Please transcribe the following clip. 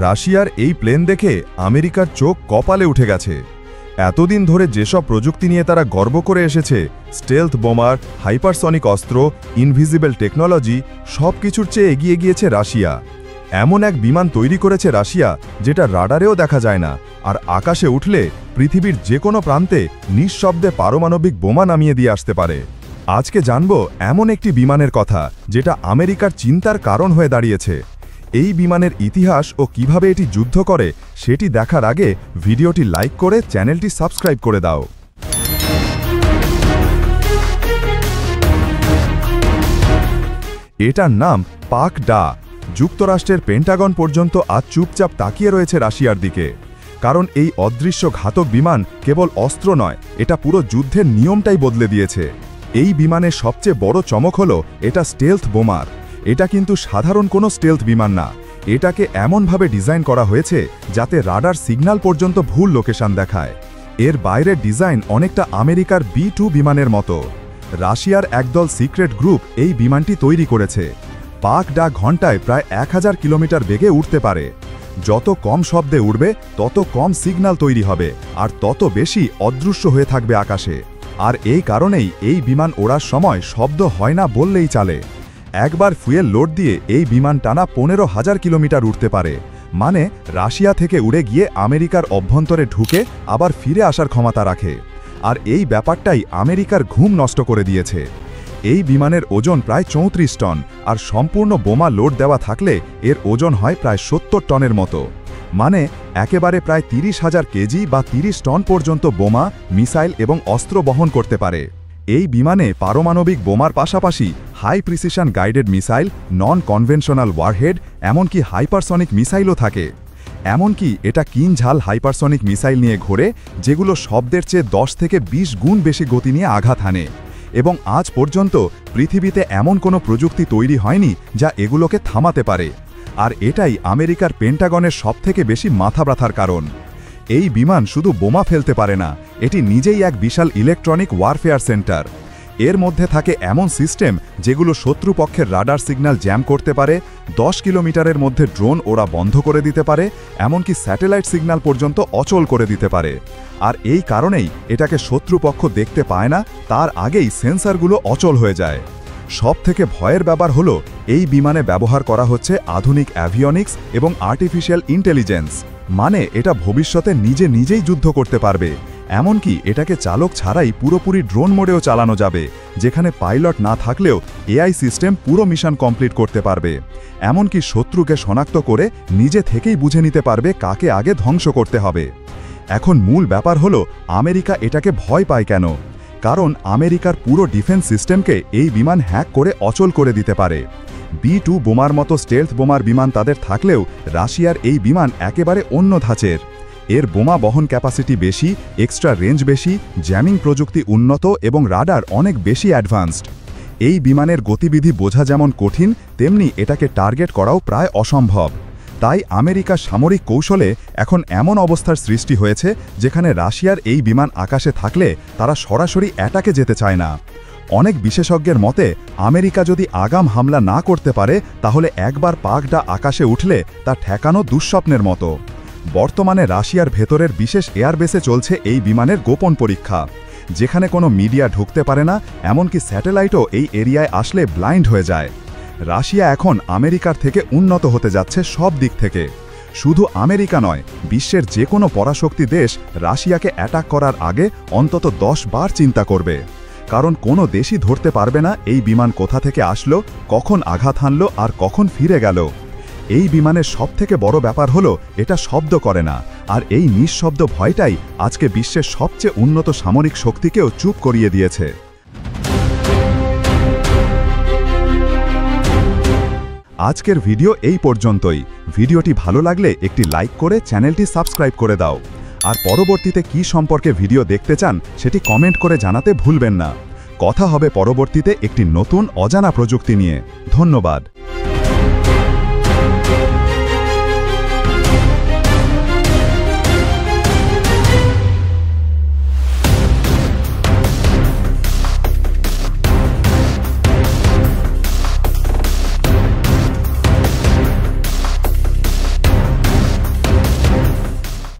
রাশিয়ার এই প্লেন দেখে আমেরিকার চোখ কপালে উঠে গেছে। এতদিন ধরে যেসব প্রযুক্তি নিয়ে তারা গর্ব করে এসেছে, স্টেলথ বোমার, হাইপারসনিক অস্ত্র, ইনভিজিবল টেকনোলজি, সব কিছুর চেয়ে এগিয়ে গিয়েছে রাশিয়া। এমন এক বিমান তৈরি করেছে রাশিয়া যেটা রাডারেও দেখা যায় না, আর আকাশে উঠলে পৃথিবীর যে কোনো প্রান্তে নিঃশব্দে পারমাণবিক বোমা নামিয়ে দিয়ে আসতে পারে। আজকে জানব এমন একটি বিমানের কথা যেটা আমেরিকার চিন্তার কারণ হয়ে দাঁড়িয়েছে। এই বিমানের ইতিহাস ও কিভাবে এটি যুদ্ধ করে সেটি দেখার আগে ভিডিওটি লাইক করে চ্যানেলটি সাবস্ক্রাইব করে দাও। এটার নাম পাক-ডা। যুক্তরাষ্ট্রের পেন্টাগন পর্যন্ত আজ চুপচাপ তাকিয়ে রয়েছে রাশিয়ার দিকে, কারণ এই অদৃশ্য ঘাতক বিমান কেবল অস্ত্র নয়, এটা পুরো যুদ্ধের নিয়মটাই বদলে দিয়েছে। এই বিমানের সবচেয়ে বড় চমক হলো এটা স্টেলথ বোমার। এটা কিন্তু সাধারণ কোনো স্টেলথ বিমান না, এটাকে এমনভাবে ডিজাইন করা হয়েছে যাতে রাডার সিগন্যাল পর্যন্ত ভুল লোকেশন দেখায়। এর বাইরের ডিজাইন অনেকটা আমেরিকার B-2 বিমানের মতো। রাশিয়ার একদল সিক্রেট গ্রুপ এই বিমানটি তৈরি করেছে। পাক-ডা ঘন্টায় প্রায় 1000 কিলোমিটার বেগে উঠতে পারে। যত কম শব্দে উড়বে তত কম সিগন্যাল তৈরি হবে, আর তত বেশি অদৃশ্য হয়ে থাকবে আকাশে। আর এই কারণেই এই বিমান ওড়ার সময় শব্দ হয় না বললেই চলে। একবার ফুয়েল লোড দিয়ে এই বিমান টানা 15,000 কিলোমিটার উঠতে পারে, মানে রাশিয়া থেকে উড়ে গিয়ে আমেরিকার অভ্যন্তরে ঢুকে আবার ফিরে আসার ক্ষমতা রাখে। আর এই ব্যাপারটাই আমেরিকার ঘুম নষ্ট করে দিয়েছে। এই বিমানের ওজন প্রায় 34 টন, আর সম্পূর্ণ বোমা লোড দেওয়া থাকলে এর ওজন হয় প্রায় 70 টনের মতো, মানে একেবারে প্রায় 30,000 কেজি বা 30 টন পর্যন্ত বোমা, মিসাইল এবং অস্ত্র বহন করতে পারে। এই বিমানে পারমাণবিক বোমার পাশাপাশি high precision guided missile, non conventional warhead, এমনকি হাইপারসনিক মিসাইলও থাকে। এমনকি এটা কিনঝাল হাইপারসনিক মিসাইল নিয়ে ঘোরে, যেগুলো শব্দের চেয়ে 10 থেকে 20 গুণ বেশি গতি নিয়ে আঘাত হানে। এবং আজ পর্যন্ত পৃথিবীতে এমন কোনো প্রযুক্তি তৈরি হয়নি যা এগুলোকে থামাতে পারে। আর এটাই আমেরিকার পেন্টাগনের সবথেকে বেশি মাথা ব্যথার কারণ। এই বিমান শুধু বোমা ফেলতে পারে না, এটি নিজেই এক বিশাল ইলেকট্রনিক ওয়ারফেয়ার সেন্টার। এর মধ্যে থাকে এমন সিস্টেম যেগুলো শত্রুপক্ষের রাডার সিগন্যাল জ্যাম করতে পারে, 10 কিলোমিটারের মধ্যে ড্রোন ওরা বন্ধ করে দিতে পারে, এমনকি স্যাটেলাইট সিগন্যাল পর্যন্ত অচল করে দিতে পারে। আর এই কারণেই এটাকে শত্রুপক্ষ দেখতে পায় না, তার আগেই সেন্সরগুলো অচল হয়ে যায়। সবথেকে ভয়ের ব্যাপার হলো এই বিমানে ব্যবহার করা হচ্ছে আধুনিক অ্যাভিয়নিক্স এবং আর্টিফিশিয়াল ইন্টেলিজেন্স, মানে এটা ভবিষ্যতে নিজেই যুদ্ধ করতে পারবে। এমনকি এটাকে চালক ছাড়াই পুরোপুরি ড্রোন মোডেও চালানো যাবে, যেখানে পাইলট না থাকলেও AI সিস্টেম পুরো মিশন কমপ্লিট করতে পারবে। এমনকি শত্রুকে শনাক্ত করে নিজে থেকেই বুঝে নিতে পারবে কাকে আগে ধ্বংস করতে হবে। এখন মূল ব্যাপার হলো আমেরিকা এটাকে ভয় পায় কেন? কারণ আমেরিকার পুরো ডিফেন্স সিস্টেমকে এই বিমান হ্যাক করে অচল করে দিতে পারে। B-2 বোমার মতো স্টেলথ বোমার বিমান তাদের থাকলেও রাশিয়ার এই বিমান একেবারে অন্য ধাঁচের। এর বোমা বহন ক্যাপাসিটি বেশি, এক্সট্রা রেঞ্জ বেশি, জ্যামিং প্রযুক্তি উন্নত এবং রাডার অনেক বেশি অ্যাডভান্সড। এই বিমানের গতিবিধি বোঝা যেমন কঠিন, তেমনি এটাকে টার্গেট করাও প্রায় অসম্ভব। তাই আমেরিকার সামরিক কৌশলে এখন এমন অবস্থার সৃষ্টি হয়েছে যেখানে রাশিয়ার এই বিমান আকাশে থাকলে তারা সরাসরি অ্যাটাকে যেতে চায় না। অনেক বিশেষজ্ঞের মতে আমেরিকা যদি আগাম হামলা না করতে পারে, তাহলে একবার পাক-ডা আকাশে উঠলে তা ঠেকানো দুঃস্বপ্নের মতো। বর্তমানে রাশিয়ার ভেতরের বিশেষ এয়ারবেসে চলছে এই বিমানের গোপন পরীক্ষা, যেখানে কোনো মিডিয়া ঢুকতে পারে না, এমনকি স্যাটেলাইটও এই এরিয়ায় আসলে ব্লাইন্ড হয়ে যায়। রাশিয়া এখন আমেরিকার থেকে উন্নত হতে যাচ্ছে সব দিক থেকে। শুধু আমেরিকা নয়, বিশ্বের যে কোনো পরাশক্তি দেশ রাশিয়াকে অ্যাটাক করার আগে অন্তত 10 বার চিন্তা করবে, কারণ কোনো দেশই ধরতে পারবে না এই বিমান কোথা থেকে আসলো, কখন আঘাত হানলো আর কখন ফিরে গেল। এই বিমানের সবথেকে বড় ব্যাপার হলো এটা শব্দ করে না, আর এই নিঃশব্দ ভয়টাই আজকে বিশ্বের সবচেয়ে উন্নত সামরিক শক্তিকেও চুপ করিয়ে দিয়েছে। আজকের ভিডিও এই পর্যন্তই। ভিডিওটি ভালো লাগলে একটি লাইক করে চ্যানেলটি সাবস্ক্রাইব করে দাও। আর পরবর্তীতে কী সম্পর্কে ভিডিও দেখতে চান সেটি কমেন্ট করে জানাতে ভুলবেন না। কথা হবে পরবর্তীতে একটি নতুন অজানা প্রযুক্তি নিয়ে। ধন্যবাদ।